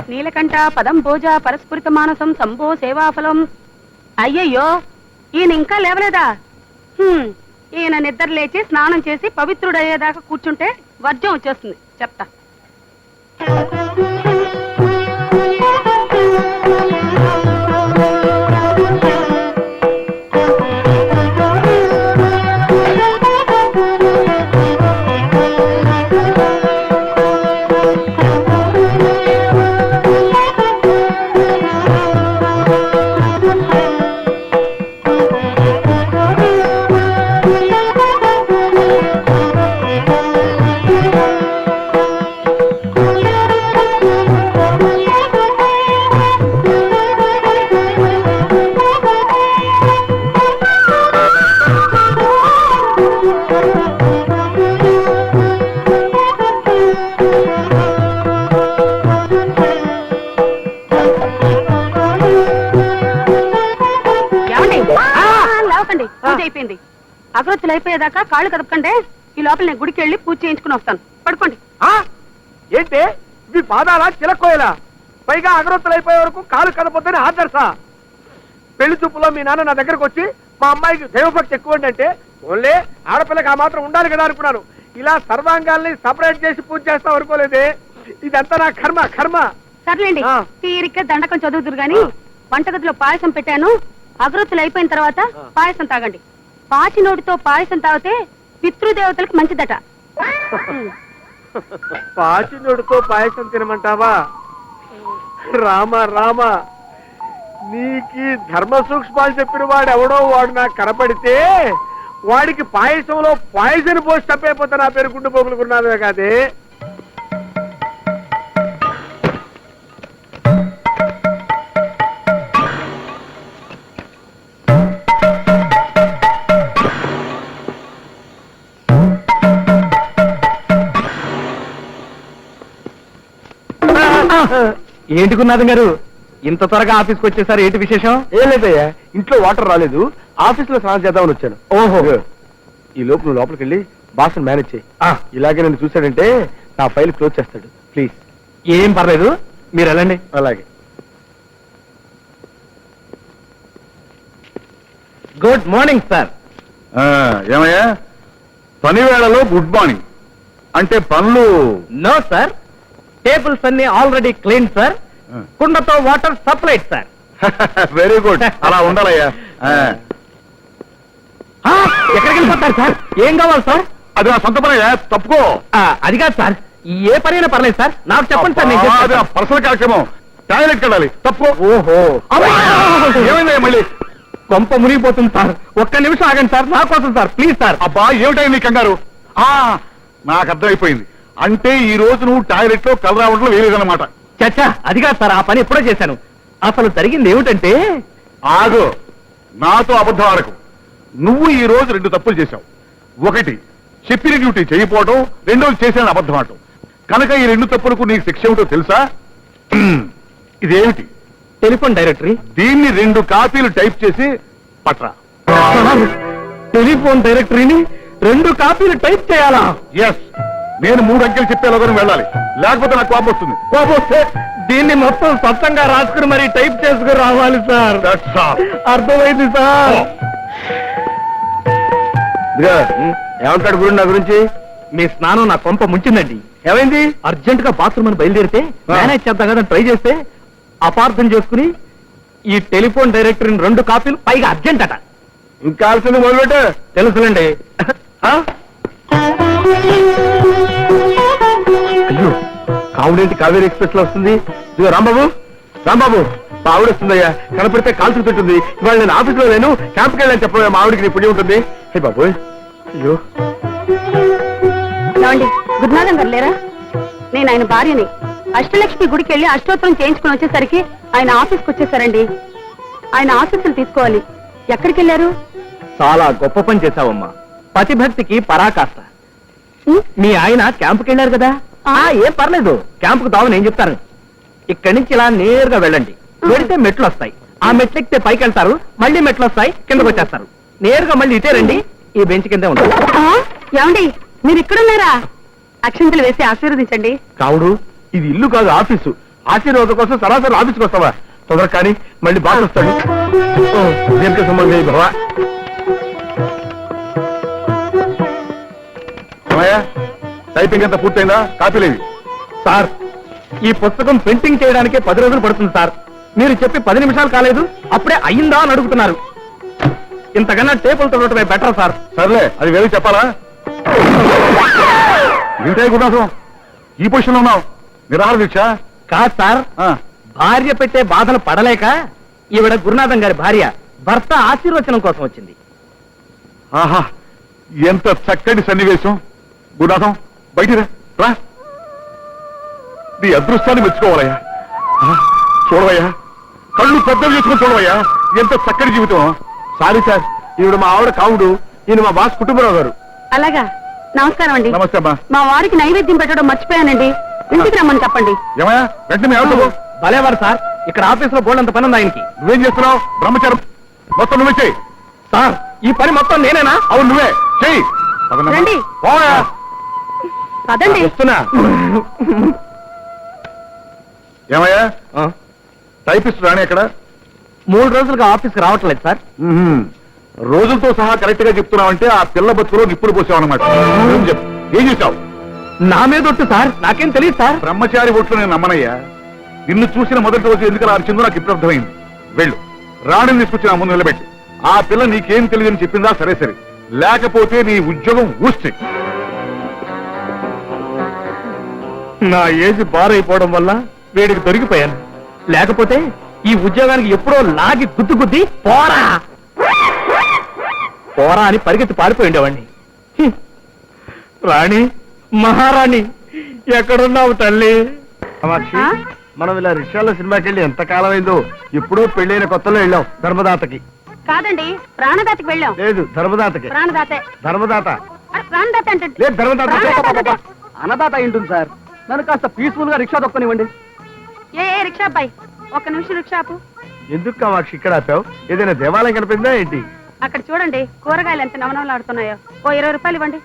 నీలకంఠ పదం భోజ పరస్ఫురిత మానసం సంభో సేవాఫలం. అయ్యయ్యో, ఈయన ఇంకా లేవలేదా? ఈయన నిద్ర లేచి స్నానం చేసి పవిత్రుడయ్యేదాకా కూర్చుంటే వర్జం వచ్చేస్తుంది. చెప్తా. అయిపోయింది. అగరొత్తులు అయిపోయేదాకా కాళ్ళు కదపకండి. ఈ లోపల నేను గుడికి వెళ్ళి పూజ చేయించుకుని వస్తాను. పడుకోండి. ఏంటి మీ పాదాలా చిలక్కోయలా? పైగా అగరొత్తులు అయిపోయే వరకు కాలు కదపొద్దని ఆదర్శా? పెళ్లి చూపులో మీ నాన్న నా దగ్గరకు వచ్చి మా అమ్మాయికి దైవభక్తి ఎక్కువ అంటే ఓన్లీ ఆడపిల్లకి ఆ మాత్రం ఉండాలి కదా అనుకున్నాను. ఇలా సర్వాంగాల్ని సపరేట్ చేసి పూజ చేస్తాం అనుకోలేదే. ఇదంతా నా కర్మ కర్మ. సర్లేండి, తీరిక దండకం చదువుతురు గాని వంటగదిలో పాయసం పెట్టాను. అగరొత్తులు అయిపోయిన తర్వాత పాయసం తాగండి. పాచి నోటితో పాయసం తాగితే పితృదేవతలకు మంచిదట. పాచి నోటితో పాయసం తినమంటావా? రామ రామ, నీకి ధర్మ సూక్ష్మాలు చెప్పిన వాడు ఎవడో వాడు నాకు కనపడితే వాడికి పాయసంలో పాయసం పోసి తప్పైపోతే నా పేరు గుండు పోగులుకున్నావే కాదే. ఏంటి గురునాథం గారు ఇంత త్వరగా ఆఫీస్కి వచ్చేసారు? ఏంటి విశేషం? ఏం లేదయ్యా, ఇంట్లో వాటర్ రాలేదు, ఆఫీస్ లో స్నానం చేద్దామని వచ్చాను. ఓహో, ఈ లోపు నువ్వు లోపలికి వెళ్ళి బాస్ మేనేజ్ చేయి. ఇలాగే నన్ను చూశాడంటే నా ఫైల్ క్లోజ్ చేస్తాడు. ప్లీజ్. ఏం పర్లేదు, మీరు వెళ్ళండి. అలాగే. Good morning sir. ఏమయ్యా, పని వేళలో గుడ్ మార్నింగ్ అంటే పనులు? నో సార్, టేబుల్స్ అన్ని ఆల్రెడీ క్లీన్ సార్. కుండతో water supply sir. Very good, అలా ఉండాలయ్యా. ఎక్కడికి వెళ్ళిపోతారు సార్? ఏం కావాలి సార్? అది నా సొంత పనయ్యా, తప్పుకో. అది కాదు సార్, ఏ పనైనా పర్లేదు సార్, నాకు చెప్పండి సార్. అది పర్సనల్ కార్యక్రమం, టాయిలెట్ వెళ్ళాలి, తప్పుకో. ఓహో, ఏమైందయ్యా మళ్ళీ? కొంప మునిగిపోతుంది సార్, ఒక్క నిమిషం ఆగండి సార్, నా కోసం సార్, ప్లీజ్ సార్. అబ్బా ఏమిటై నీ కంగారు? నాకు అర్థమైపోయింది, అంటే ఈ రోజు నువ్వు టాయిలెట్ లో కలర్ రావడంలో వేయలేదన్నమాట. చచ్చా, అది కాదు సార్, ఆ పని ఎప్పుడో చేశాను. అసలు జరిగింది ఏమిటంటే... ఆగు, నాతో అబద్ధం ఆడకు. నువ్వు ఈ రోజు 2 తప్పులు చేశావు. ఒకటి, చెప్పిన డ్యూటీ చేయకపోవడం, రెండోది చేసిన అబద్ధం ఆడటం. కనుక ఈ 2 తప్పులకు నీకు శిక్ష ఏమిటో తెలుసా? ఇదేమిటి? Telephone directory. దీన్ని 2 కాపీలు టైప్ చేసి పట్రా. టెలిఫోన్ డైరెక్టరీని 2 కాపీలు టైప్ చేయాలా? ఎస్, నేను 3 అంకెలు చెప్పేలాగానే వెళ్ళాలి, లేకపోతే నాకు కోపం వస్తుంది. కోపం వస్తే దీన్ని మొత్తం స్పష్టంగా రాసుకుని మరి టైప్ చేసుకుని రావాలి సార్. అర్థమైంది సార్. ఏమంటాడు గురు నా గురించి? మీ స్నానం నా కొంప ముంచిందండి. ఏమైంది? అర్జెంట్ గా బాత్రూమ్ అని బయలుదేరితే మేనేజ్ చేద్దాం కదా ట్రై చేస్తే అపార్థం చేసుకుని ఈ టెలిఫోన్ డైరెక్టరీని 2 కాపీలు, పైగా అర్జెంట్ అట. ఇంకా ఆల్సింది మొదలుపెట్టు. తెలుసులేండి. అయ్యో, కావుడేంటి కావేరీ ఎక్స్ప్రెస్ లో వస్తుంది? ఇదిగో రాంబాబు, రాంబాబు, మా ఆవిడ వస్తుందయ్యా, కనపడితే కాల్చుకు తింటుంది. ఇవాళ నేను ఆఫీస్ లో లేను, క్యాంప్కి వెళ్ళని చెప్పడం మా ఆవిడికి నీ పుణ్యం ఉంటుంది. హే బాబు, అయ్యో. గురునాథం గారు లేరా? నేను ఆయన భార్యని. అష్టలక్ష్మి గుడికి వెళ్ళి అష్టోత్తరం చేయించుకుని వచ్చేసరికి ఆయన ఆఫీస్కి వచ్చేసారండి. ఆయన ఆఫీసులు తీసుకోవాలి. ఎక్కడికి వెళ్ళారు? చాలా గొప్ప పని చేశావమ్మా, పతిభక్తికి పరాకాష్ట. మీ ఆయన క్యాంపుకి వెళ్ళారు కదా? ఏం పర్లేదు, క్యాంపుకు దావు నేను చెప్తాను. ఇక్కడి నుంచి ఇలా నేరుగా వెళ్ళండి, వెళితే మెట్లు వస్తాయి, ఆ మెట్లు ఎక్కితే పైకి వెళ్తారు, మళ్ళీ మెట్లు వస్తాయి, కిందకు వచ్చేస్తారు. నేరుగా మళ్ళీ ఇటే రండి, ఈ బెంచ్ కిందే ఉంటుంది. ఏమండి, మీరు ఇక్కడున్నారా? అక్షంతలు వేసి ఆశీర్వదించండి. కావుడు, ఇది ఇల్లు కాదు ఆఫీసు. ఆశీర్వాదం కోసం సరాసరి ఆఫీస్కి వస్తావా? తొందర కానీ మళ్ళీ బాగా వస్తాడు. దీర్ఘ సంబంధం భవా. టైపింగ్ అంతా పూర్తయిందా? కాపీలేవి? సార్, ఈ పుస్తకం ప్రింటింగ్ చేయడానికే 10 రోజులు పడుతుంది సార్. మీరు చెప్పి 10 నిమిషాలు కాలేదు, అప్పుడే అయ్యిందా అని అడుగుతున్నారు. ఇంతకన్నా టేపులు తొడటమే బెటర్ సార్. సర్లే, అది వేరే చెప్పాలా? ఏంటే గుడాసం ఈ పొజిషన్లో ఉన్నావు? నిరాహార దీక్ష? కాదు సార్, భార్య పెట్టే బాధలు పడలేక ఈవిడ గురునాథం గారి భార్య భర్త ఆశీర్వచనం కోసం వచ్చింది. ఆహా, ఎంత చక్కటి సన్నివేశం. గుడాసం బయటిరా, రా. నీ అదృష్టాన్ని మెచ్చుకోవాలయ్యా. చూడవయ్యా, కళ్ళు పెద్దలు చేసుకుని చూడవయ్యా, ఎంత చక్కటి జీవితం. సారీ సార్, ఈవిడ మా ఆవిడ కావుడు, ఈయన మా బాస్ కుటుంబరావు గారు. అలాగా, నమస్కారం అండి. నమస్తే అమ్మా. మా వారికి నైవేద్యం పెట్టడం మర్చిపోయానండి, ఇంటికి రమ్మని చెప్పండి. ఏమయ్యా, వెంటనే మీ ఆవిడతో పో. భలేవారు సార్, ఇక్కడ ఆఫీస్ లో బోల్డంత పని ఉంది ఆయనకి. నువ్వేం చేస్తున్నావు? బ్రహ్మచారం మొత్తం నువ్వే చెయ్యి. సార్, ఈ పని మొత్తం నేనేనా? అవును, నువ్వే చెయ్యి. రండి. పోవయ్యా. అదండి. వస్తున్నా. ఏమయ్యా, టైపిస్ట్ రాని ఎక్కడ? 3 రోజులుగా ఆఫీస్కి రావట్లేదు సార్. రోజులతో సహా కరెక్ట్ గా చెప్తున్నావంటే ఆ పిల్ల బతుకులో నిప్పుడు పోసావన్నమాట. చెప్పు, ఏం చేశావు? నా మీద ఒట్టు సార్, నాకేం తెలియదు సార్. బ్రహ్మచారి ఒట్లు నేను నమ్మనయ్యా. నిన్ను చూసిన మొదటి రోజు ఎందుకు అలా అరిచిందో నాకు ఇప్పుడు అర్థమైంది. వెళ్ళు, రాణిని తీసుకొచ్చి నా ముందు నిలబెట్టి. ఆ పిల్ల నీకేం తెలియదని చెప్పిందా? సరే సరే, లేకపోతే నీ ఉద్యోగం ఊస్తే. నా ఏజ్ బారైపోవడం వల్ల వీడికి దొరికిపోయాను. లేకపోతే ఈ ఉద్యోగానికి ఎప్పుడో లాగి గుద్ది పోరా పోరా అని పరిగెత్తి పారిపోయి ఉండేవాడిని. రాణి, మహారాణి, ఎక్కడున్నావు తల్లి? కామాక్షి, మనం ఇలా రిక్షాలో సినిమాకి వెళ్ళి ఎంత కాలం అయిందో. ఎప్పుడో పెళ్ళైన కొత్తలో వెళ్ళాం ధర్మదాతకి. కాదండి, ప్రాణదాతకి వెళ్ళాం. లేదు, ధర్మదాతకి. ప్రాణదాతే. ధర్మదాత ప్రాణదాత అంటే లేదు, ధర్మదాత. అన్నదాత అయింటుంది సార్. నన్ను కాస్త పీస్ఫుల్ గా రిక్షా తొక్కనివ్వండి. ఏ రిక్షా అబ్బాయి, ఒక్క నిమిషం రిక్షా ఆపు. ఎందుకు కామాక్షి ఇక్కడ ఆపావు? ఏదైనా దేవాలయం కనిపిందా ఏంటి? అక్కడ చూడండి, కూరగాయలు ఎంత నవనవలాడుతున్నాయో. ఓ 20 రూపాయలు ఇవ్వండి.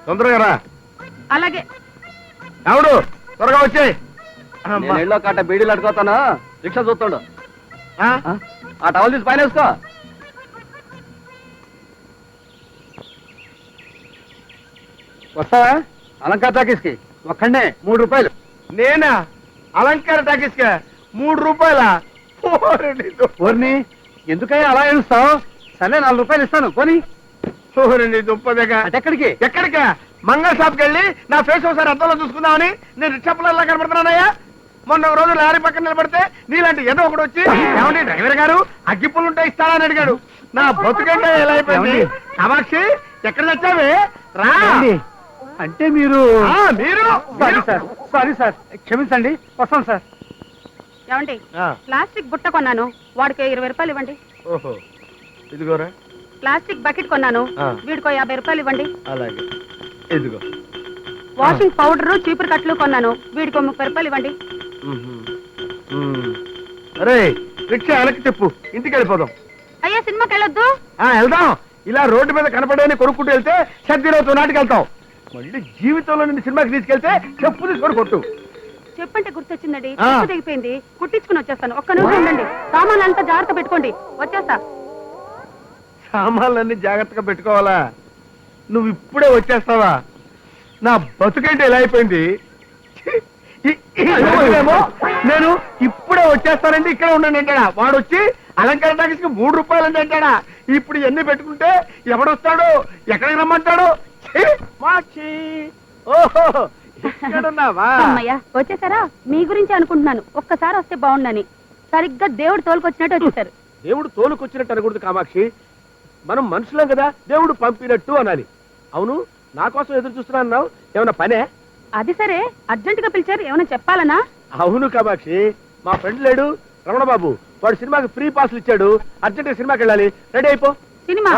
తొందరగా రా. అలాగే. ఎవడు త్వరగా వచ్చాయి. ఇళ్ళో కాట బీడీలు అడుగుతాను, రిక్షా చూస్తాడు. ఆ టవల్ తీసి పైన వేసుకో. వస్తావా? అలంకార టాకీస్ కి ఒక్కడే 3 రూపాయలు. నేనా? అలంకార టాకీస్ కా 3 రూపాయల? ఓర్ని, ఎందుకయ్యా అలా ఏడుస్తావు? సరే 4 రూపాయలు ఇస్తాను, పోనీ. దుప్పదగా ఎక్కడికి? ఎక్కడికా? మంగళ షాప్కి వెళ్ళి నా ఫేస్ ఒకసారి అద్దంలో చూసుకుందామని. నేను రిక్షా పిల్లల్లా కనబడుతున్నానయ్యా. మొన్న ఒక రోజు లారీ పక్కన నిలబడితే నీలాంటి ఏదో ఒకటి వచ్చి, ఏమండి డ్రైవర్ గారు అగ్గిపుల్లుంటే ఇస్తారా అని అడిగాడు. నా బతుకంటే ఎలా అయిపోయింది. కామాక్షి, ఎక్కడ తెచ్చావే? రా. అంటే మీరు? మీరు? సారీ సార్, క్షమించండి, వస్తాను సార్. ఏమండి, ప్లాస్టిక్ బుట్ట కొన్నాను, వాడికి 20 రూపాయలు ఇవ్వండి. ఓహో, ఇదిగోరా. ప్లాస్టిక్ బకెట్ కొన్నాను, వీడికో 50 రూపాయలు ఇవ్వండి. అలాగే, ఇదిగో. వాషింగ్ పౌడర్, చీపురు కట్లు కొన్నాను, వీడికో 30 రూపాయలు ఇవ్వండి. అరే, రిక్షా వెనక్కి చెప్పు, ఇంటికి వెళ్ళిపోదాం. అయ్యా, సినిమాకి వెళ్ళొద్దు. వెళ్దాం. ఇలా రోడ్డు మీద కనపడని కొనుక్కుంటూ వెళ్తే సర్దిరోజు నాటికి వెళ్తాం. మళ్ళీ జీవితంలో నిన్ను సినిమాకి తీసుకెళ్తే చెప్పు తీసుకొని కొట్టు. చెప్పంటే గుర్తొచ్చిందండి, చెప్పు తెగిపోయింది, కుట్టించుకుని వచ్చేస్తాను. ఒక్క నిమిషం ఉండండి, సామాన్లు అంతా జాగ్రత్త పెట్టుకోండి, వచ్చేస్తా. సామాన్లన్నీ జాగ్రత్తగా పెట్టుకోవాలా? నువ్వు ఇప్పుడే వచ్చేస్తావా? నా బతుకంటే ఎలా అయిపోయింది. ఏమో, నేను ఇప్పుడే వచ్చేస్తానంటే ఇక్కడ ఉండండి అంటాడా వాడు. వచ్చి అలంకార టాకీస్కి 3 రూపాయలు అంటే అంటాడా. ఇప్పుడు ఎన్ని పెట్టుకుంటే ఎవడొస్తాడు, ఎక్కడికి రమ్మంటాడు? మాక్షి, ఓహో, ఇక్కడున్నావా? అమ్మయ్య, వచ్చేసారా? మీ గురించి అనుకుంటున్నాను, ఒక్కసారి వస్తే బాగుండని. సరిగ్గా దేవుడు తోలుకొచ్చినట్టు వచ్చేసారు. దేవుడు తోలుకొచ్చినట్టు అనకూడదు కామాక్షి, మనం మనుషులం కదా, దేవుడు పంపినట్టు అనాలి. అవును, నా కోసం ఎదురు చూస్తున్నా అన్నావు, ఏమన్నా పనే? అది సరే, అర్జెంట్ గా పిలిచారు, ఏమైనా చెప్పాలనా? అవును కామాక్షి, మా ఫ్రెండ్ లేడు రమణ బాబు, వాడు సినిమాకి ఫ్రీ పాస్లు ఇచ్చాడు. అర్జెంట్ గా సినిమాకి వెళ్ళాలి, రెడీ అయిపో. సినిమా?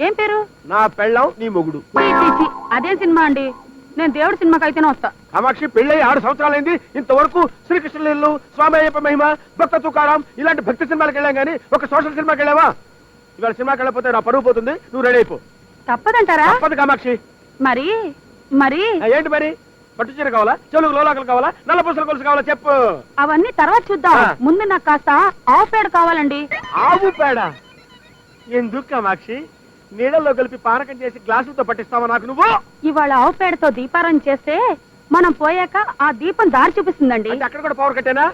ఏం పేరు? నా పెళ్ళాం నీ మొగుడు. అదేం సినిమా అండి? నేను దేవుడి సినిమాకి అయితేనే వస్తా. కామాక్షి, పెళ్ళై 6 సంవత్సరాలైంది, ఇంతవరకు శ్రీకృష్ణలీలు, స్వామి అయ్యప్ప మహిమ, భక్త తుకారాం ఇలాంటి భక్తి సినిమాలకు వెళ్ళాం కానీ ఒక సోషల్ సినిమాకి వెళ్ళావా? ఇవాళ సినిమాకి వెళ్ళకపోతే నా పరువు పోతుంది, నువ్వు రెడీ అయిపో. తప్పదంటారా? తప్పదు కామాక్షి. మరి మరి ఏంటి మరి? పట్టు చీర కావాలా, చెలుగు లోలాకలు కావాలా, నల్ల పూసల గొలుసు కావాలా చెప్పు. అవన్నీ తర్వాత చూద్దాం. ఆ. ముందు నాకు కాస్త ఆవు పేడ కావాలండి. ఆవు పేడ ఎందుకు కామాక్షి? నీళ్ళల్లో కలిపి పానకం చేసి గ్లాసులతో పట్టిస్తావా నాకు నువ్వు? ఇవాళ ఆవు పేడతో దీపారం చేస్తే మనం పోయాక ఆ దీపం దారి చూపిస్తుందండి. అంటే అక్కడ కూడా పవర్ కట్టేనా?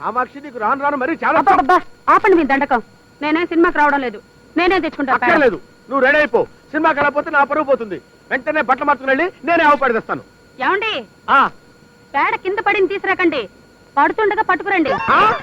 కామాక్షి నీకు రాను రాను మరి చాలా అబ్బబ్బబ్బా, ఆపండి మీ దండకం. నేనే సినిమాకి రావడం లేదు, నేనే తెచ్చుకుంటా పేడ. అక్కర్లేదు, నువ్వు రెడీ అయిపో. సినిమాకి వెళ్ళకపోతే నా పరువు పోతుంది. వెంటనే బట్టలు మార్చుకుని వెళ్ళి నేనే ఆవు పేడ తెస్తాను. ఏమండి, ఆ, పేడ కింద పడింది తీసుకురాకండి, పడుతుండగా పట్టుకురండి. ఆ?